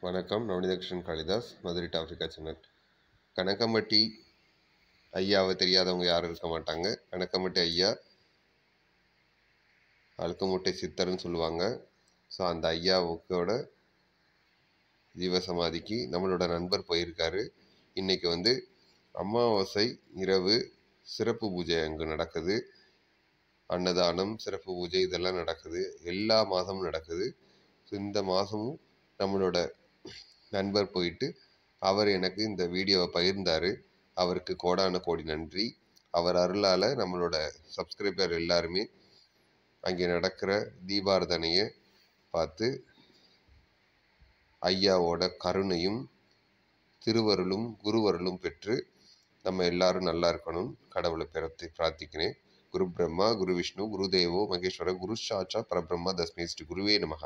வணக்கம். Navaneethakrishnan Kalidas, Madurai to Africa channel. Kanagampatti ஐயாவை தெரியாதவங்க யாரும் இருக்க மாட்டாங்க. கனகம்பட்டி ஐயா அழுக்கமுட்டை சித்தர்னு சொல்லுவாங்க. ஸோ அந்த ஐயாவுக்கோட ஜீவசமாதிக்கு நம்மளோட நண்பர் போயிருக்காரு. இன்றைக்கி அமாவாசை இரவு சிறப்பு பூஜை அங்கே நடக்குது. அன்னதானம், சிறப்பு பூஜை இதெல்லாம் நடக்குது. எல்லா மாதமும் நடக்குது. ஸோ இந்த மாதமும் நம்மளோட நண்பர் போயிட்டு அவர் எனக்கு இந்த வீடியோவை பகிர்ந்தார். அவருக்கு கோடான கோடி நன்றி. அவர் அருளால் நம்மளோட சப்ஸ்கிரைபர் எல்லாருமே அங்கே நடக்கிற தீபாரதனையை பார்த்து ஐயாவோட கருணையும் திருவருளும் குருவருளும் பெற்று நம்ம எல்லாரும் நல்லா இருக்கணும் கடவுளை பிரார்த்திக்கிறேன். குரு பிரம்மா, குரு விஷ்ணு, குரு தேவோ மகேஸ்வர, குரு சாட்சாத் பரபிரம்மா தஸ்மை ஸ்ரீ குருவே நமஹ.